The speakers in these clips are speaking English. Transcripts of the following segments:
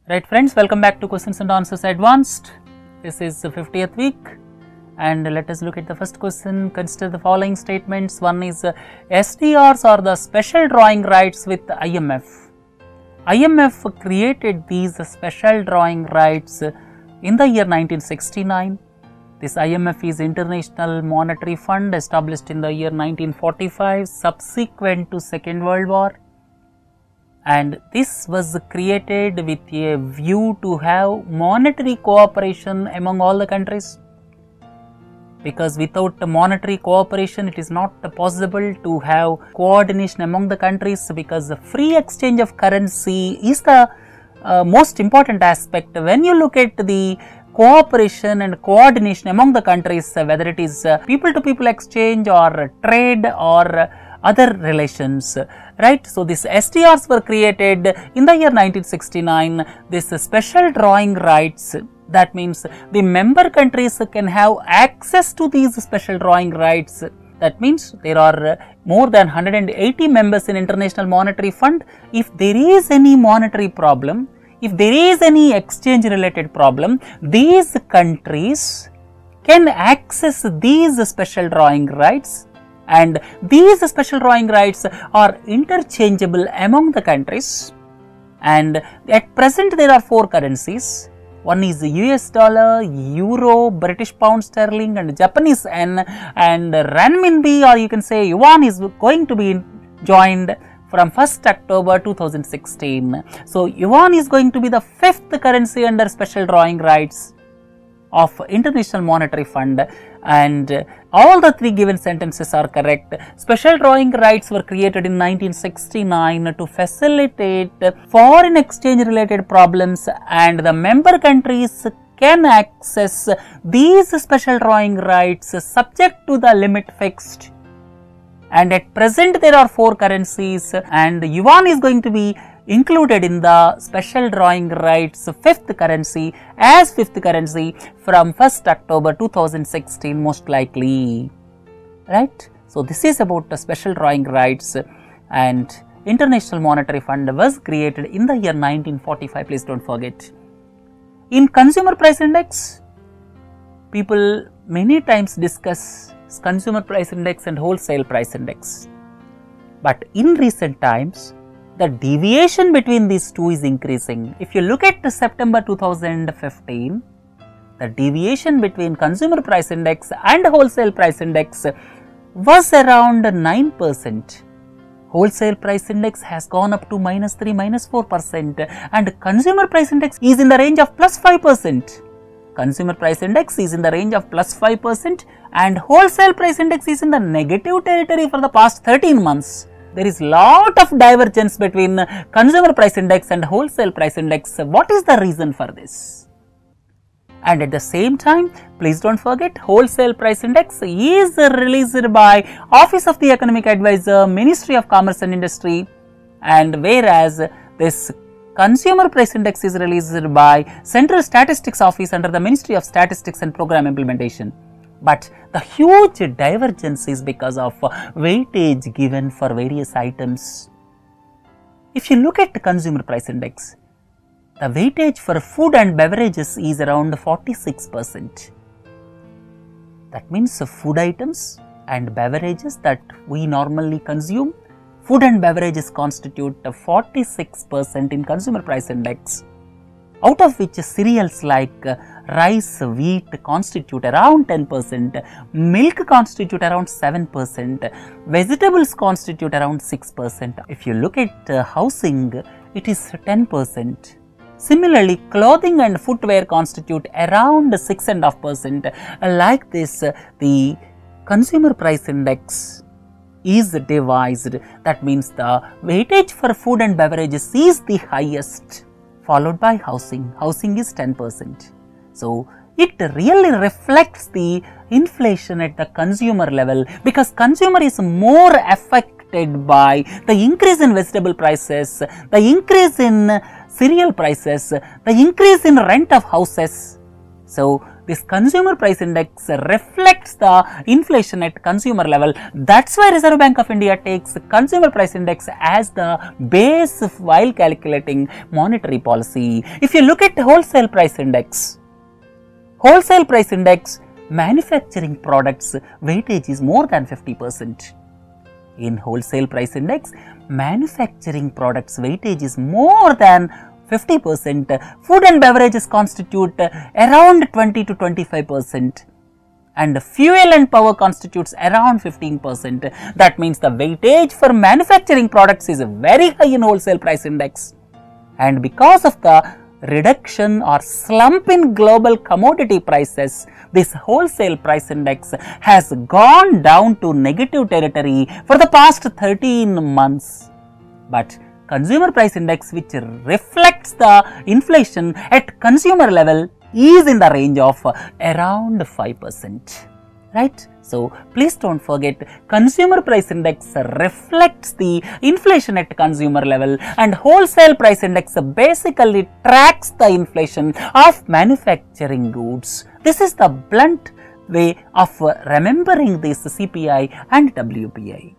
Right friends, welcome back to Questions and Answers Advanced. This is the 50th week and let us look at the first question. Consider the following statements. One is SDRs are the special drawing rights with IMF. IMF created these special drawing rights in the year 1969. This IMF is International Monetary Fund, established in the year 1945 subsequent to Second World War. And this was created with a view to have monetary cooperation among all the countries, because without monetary cooperation it is not possible to have coordination among the countries, because the free exchange of currency is the most important aspect when you look at the cooperation and coordination among the countries, whether it is people to people exchange or trade or other relations, right. So, these SDRs were created in the year 1969. This special drawing rights, that means the member countries can have access to these special drawing rights. That means there are more than 180 members in International Monetary Fund. If there is any monetary problem, if there is any exchange related problem, these countries can access these special drawing rights. And these special drawing rights are interchangeable among the countries, and at present there are four currencies. One is US dollar, euro, British pound sterling and Japanese yen, and renminbi, or you can say yuan, is going to be joined from 1st October 2016. So, yuan is going to be the fifth currency under special drawing rights of International Monetary Fund, and all the three given sentences are correct. Special drawing rights were created in 1969 to facilitate foreign exchange related problems, and the member countries can access these special drawing rights subject to the limit fixed. And at present there are four currencies, and yuan is going to be included in the special drawing rights fifth currency as fifth currency from 1st October 2016 most likely, right. So, this is about the special drawing rights, and International Monetary Fund was created in the year 1945, please don't forget. In Consumer Price Index, people many times discuss Consumer Price Index and Wholesale Price Index, but in recent times the deviation between these two is increasing. If you look at September 2015, the deviation between Consumer Price Index and Wholesale Price Index was around 9%. Wholesale Price Index has gone up to -3, -4%, and Consumer Price Index is in the range of +5%. Consumer Price Index is in the range of +5%, and Wholesale Price Index is in the negative territory for the past 13 months. There is lot of divergence between Consumer Price Index and Wholesale Price Index. What is the reason for this? And at the same time, please don't forget, Wholesale Price Index is released by Office of the Economic Advisor, Ministry of Commerce and Industry, and whereas this Consumer Price Index is released by Central Statistics Office under the Ministry of Statistics and Program Implementation. But the huge divergence is because of weightage given for various items. If you look at the Consumer Price Index, the weightage for food and beverages is around 46%. That means food items and beverages that we normally consume, food and beverages constitute 46% in Consumer Price Index, out of which cereals like rice, wheat constitute around 10%, milk constitute around 7%, vegetables constitute around 6%. If you look at housing, it is 10%. Similarly, clothing and footwear constitute around 6.5%. Like this, the Consumer Price Index is devised. That means the weightage for food and beverages is the highest, followed by housing. Housing is 10%. So, it really reflects the inflation at the consumer level, because consumer is more affected by the increase in vegetable prices, the increase in cereal prices, the increase in rent of houses. So, this consumer price index reflects the inflation at consumer level. That's why Reserve Bank of India takes consumer price index as the base while calculating monetary policy. If you look at wholesale price index, manufacturing products weightage is more than 50%. In wholesale price index, manufacturing products weightage is more than 50%. Food and beverages constitute around 20 to 25%. And fuel and power constitutes around 15%. That means the weightage for manufacturing products is very high in wholesale price index. And because of the reduction or slump in global commodity prices, this wholesale price index has gone down to negative territory for the past 13 months. But consumer price index, which reflects the inflation at consumer level, is in the range of around 5%. Right? So, please don't forget, consumer price index reflects the inflation at consumer level, and wholesale price index basically tracks the inflation of manufacturing goods. This is the blunt way of remembering this CPI and WPI.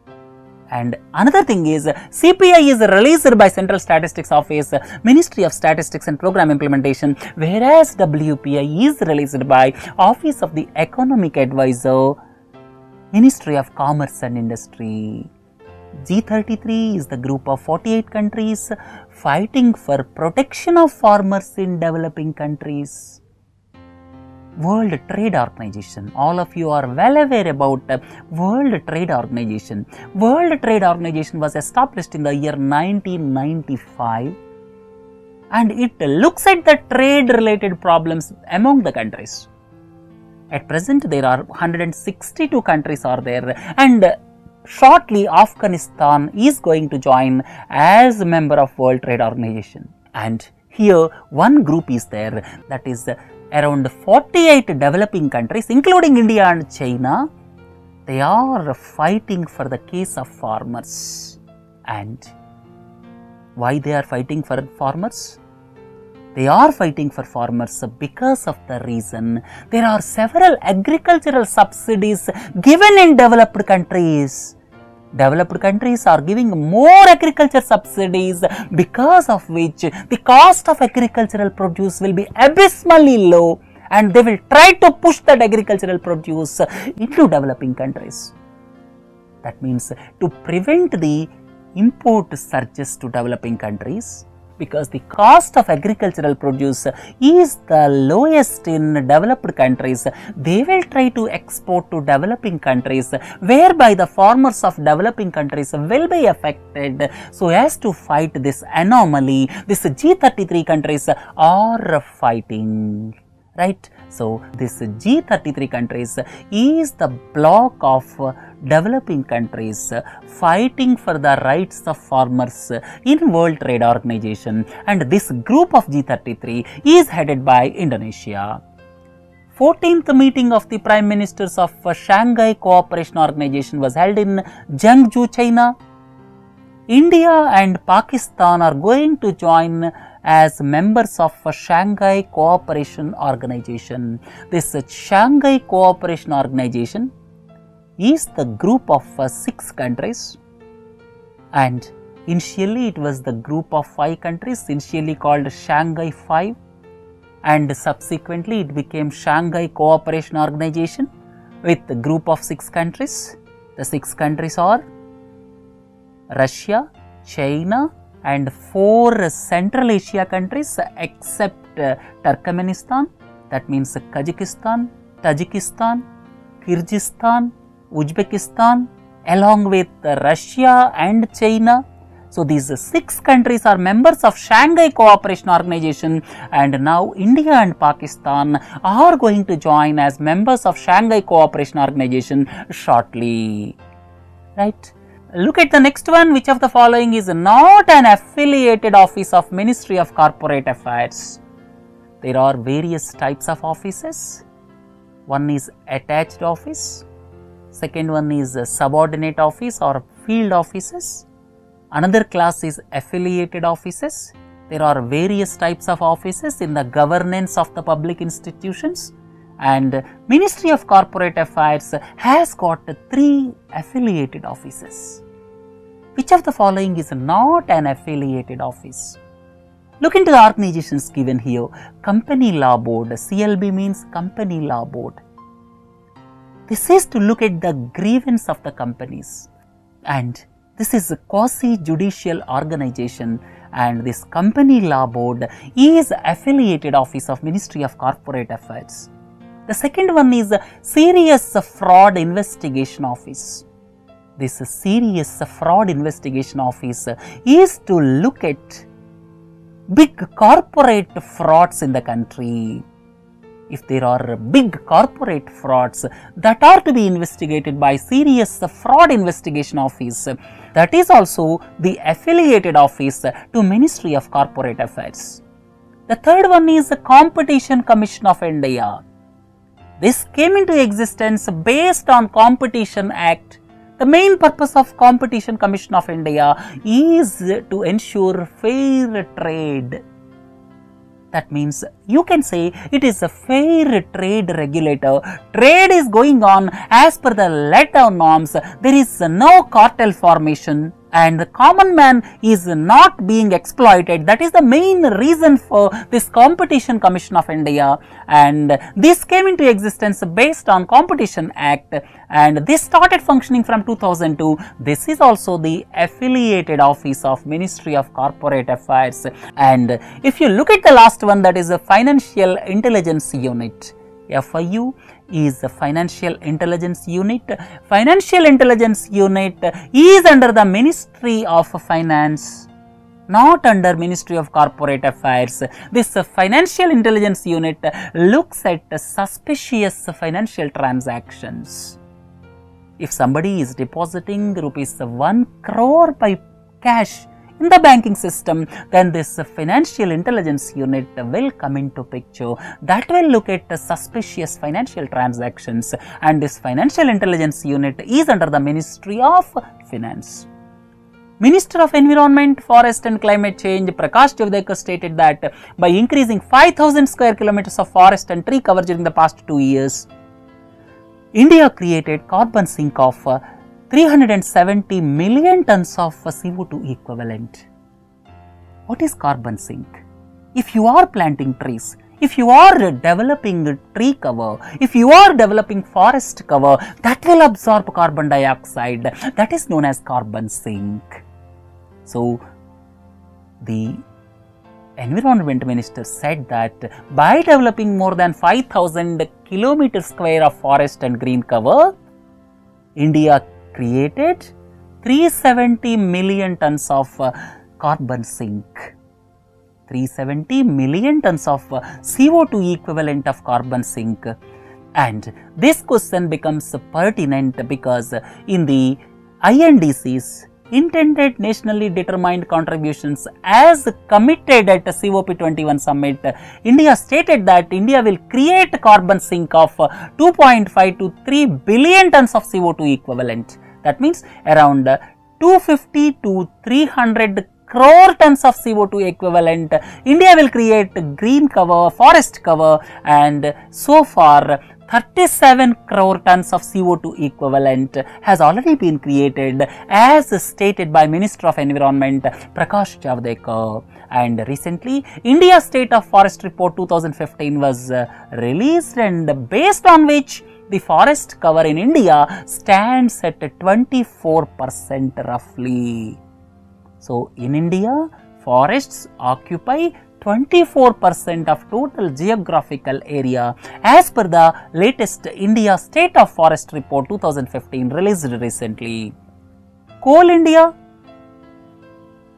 And another thing is, CPI is released by Central Statistics Office, Ministry of Statistics and Program Implementation, whereas WPI is released by Office of the Economic Advisor, Ministry of Commerce and Industry. G33 is the group of 48 countries fighting for protection of farmers in developing countries. World Trade Organization. All of you are well aware about World Trade Organization. World Trade Organization was established in the year 1995, and it looks at the trade related problems among the countries. At present, there are 162 countries are there, and shortly Afghanistan is going to join as a member of World Trade Organization. And here one group is there, that is around 48 developing countries, including India and China. They are fighting for the case of farmers. And why they are fighting for farmers? They are fighting for farmers because of the reason there are several agricultural subsidies given in developed countries. Developed countries are giving more agriculture subsidies, because of which the cost of agricultural produce will be abysmally low, and they will try to push that agricultural produce into developing countries. That means to prevent the import surges to developing countries, because the cost of agricultural produce is the lowest in developed countries, they will try to export to developing countries, whereby the farmers of developing countries will be affected. So as to fight this anomaly, this G33 countries are fighting. Right? So this G33 countries is the bloc of developing countries fighting for the rights of farmers in World Trade Organization, and this group of G33 is headed by Indonesia. 14th meeting of the Prime Ministers of Shanghai Cooperation Organization was held in Zhengzhou, China. India and Pakistan are going to join as members of Shanghai Cooperation Organization. This Shanghai Cooperation Organization is the group of 6 countries, and initially it was the group of 5 countries, initially called Shanghai 5, and subsequently it became Shanghai Cooperation Organization with the group of 6 countries. The 6 countries are Russia, China, and 4 Central Asia countries except Turkmenistan, that means Kazakhstan, Tajikistan, Kyrgyzstan, Uzbekistan, along with Russia and China. So these 6 countries are members of Shanghai Cooperation Organization, and now India and Pakistan are going to join as members of Shanghai Cooperation Organization shortly. Right? Look at the next one. Which of the following is not an affiliated office of Ministry of Corporate Affairs? There are various types of offices. One is attached office. Second one is subordinate office or field offices. Another class is affiliated offices. There are various types of offices in the governance of the public institutions, and Ministry of Corporate Affairs has got 3 affiliated offices. Which of the following is not an affiliated office? Look into the organizations given here. Company Law Board, CLB means Company Law Board. This is to look at the grievance of the companies, and this is a quasi-judicial organization, and this Company Law Board is affiliated office of Ministry of Corporate Affairs. The second one is Serious Fraud Investigation Office. This Serious Fraud Investigation Office is to look at big corporate frauds in the country. If there are big corporate frauds that are to be investigated by Serious Fraud Investigation Office, that is also the affiliated office to Ministry of Corporate Affairs. The third one is the Competition Commission of India. This came into existence based on Competition Act. The main purpose of Competition Commission of India is to ensure fair trade. That means you can say it is a fair trade regulator. Trade is going on as per the letter norms. There is no cartel formation, and the common man is not being exploited. That is the main reason for this Competition Commission of India, and this came into existence based on Competition Act, and this started functioning from 2002. This is also the affiliated office of Ministry of Corporate Affairs. And if you look at the last one, that is a Financial Intelligence Unit. FIU is the Financial Intelligence Unit. Financial Intelligence Unit is under the Ministry of Finance, not under Ministry of Corporate Affairs. This Financial Intelligence Unit looks at suspicious financial transactions. If somebody is depositing rupees 1 crore by cash in the banking system, then this Financial Intelligence Unit will come into picture. That will look at suspicious financial transactions, and this Financial Intelligence Unit is under the Ministry of Finance. Minister of Environment, Forest and Climate Change Prakash Javadekar stated that by increasing 5,000 square kilometers of forest and tree cover during the past 2 years, India created carbon sink of 370 million tons of CO2 equivalent. What is carbon sink? If you are planting trees, if you are developing tree cover, if you are developing forest cover, that will absorb carbon dioxide. That is known as carbon sink. So, the Environment Minister said that by developing more than 5,000 kilometers square of forest and green cover, India created 370 million tons of carbon sink. 370 million tons of CO2 equivalent of carbon sink. And this question becomes pertinent because in the INDC's intended nationally determined contributions as committed at the COP21 summit, India stated that India will create carbon sink of 2.5 to 3 billion tons of CO2 equivalent. That means around 250 to 300 crore tons of CO2 equivalent. India will create green cover, forest cover, and so far 37 crore tons of CO2 equivalent has already been created as stated by Minister of Environment Prakash Javadekar. And recently, India State of Forest Report 2015 was released, and based on which the forest cover in India stands at 24% roughly. So, in India, forests occupy 24% of total geographical area as per the latest India State of Forest Report 2015 released recently. Coal India,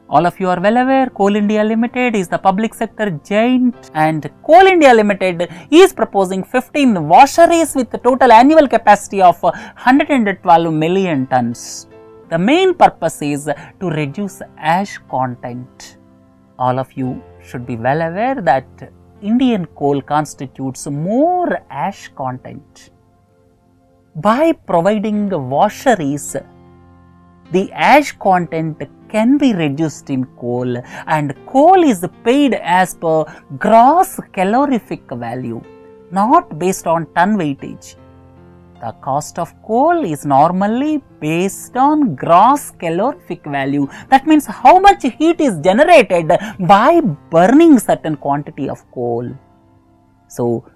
all of you are well aware, Coal India Limited is the public sector giant, and Coal India Limited is proposing 15 washeries with a total annual capacity of 112 million tons. The main purpose is to reduce ash content. All of you should be well aware that Indian coal constitutes more ash content. By providing washeries, the ash content can be reduced in coal, and coal is paid as per gross calorific value. not based on ton weightage. The cost of coal is normally based on gross calorific value. That means how much heat is generated by burning certain quantity of coal. So,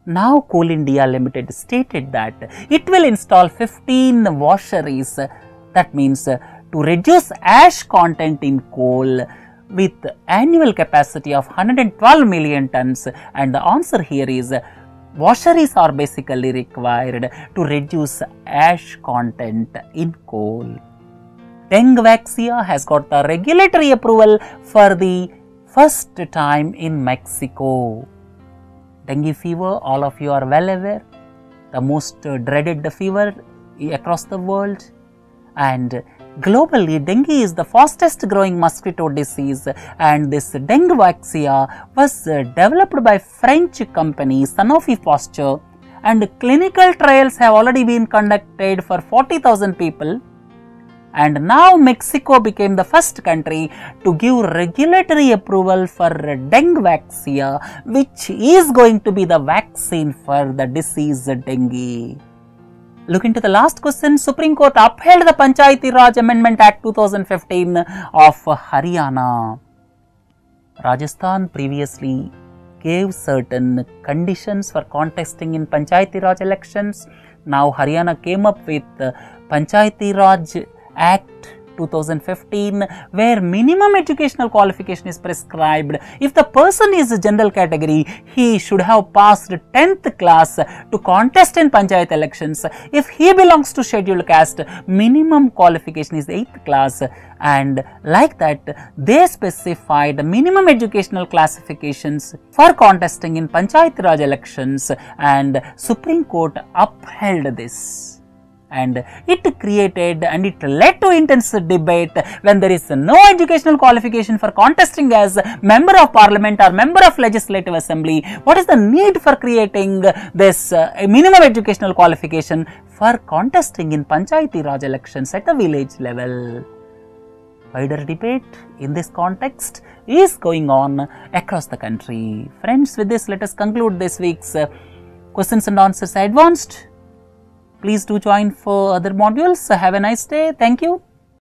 now Coal India Limited stated that it will install 15 washeries, that means to reduce ash content in coal with annual capacity of 112 million tons, and the answer here is washeries are basically required to reduce ash content in coal. Dengue vaccine has got the regulatory approval for the first time in Mexico. Dengue fever, all of you are well aware, the most dreaded fever across the world, and globally dengue is the fastest growing mosquito disease, and this dengue vaccine was developed by French company Sanofi Pasteur, and clinical trials have already been conducted for 40,000 people. And now Mexico became the first country to give regulatory approval for dengue vaccine, which is going to be the vaccine for the disease dengue. Look into the last question. Supreme Court upheld the Panchayati Raj Amendment Act 2015 of Haryana. Rajasthan previously gave certain conditions for contesting in Panchayati Raj elections. Now Haryana came up with Panchayati Raj Act 2015, where minimum educational qualification is prescribed. If the person is a general category, he should have passed 10th class to contest in Panchayat elections. If he belongs to scheduled caste, minimum qualification is 8th class, and like that they specified minimum educational classifications for contesting in Panchayat Raj elections, and Supreme Court upheld this. And it created and it led to intense debate. When there is no educational qualification for contesting as member of parliament or member of legislative assembly, what is the need for creating this minimum educational qualification for contesting in Panchayati Raj elections at the village level? Wider debate in this context is going on across the country. Friends, with this let us conclude this week's questions and answers advanced. Please do join for other modules. Have a nice day. Thank you.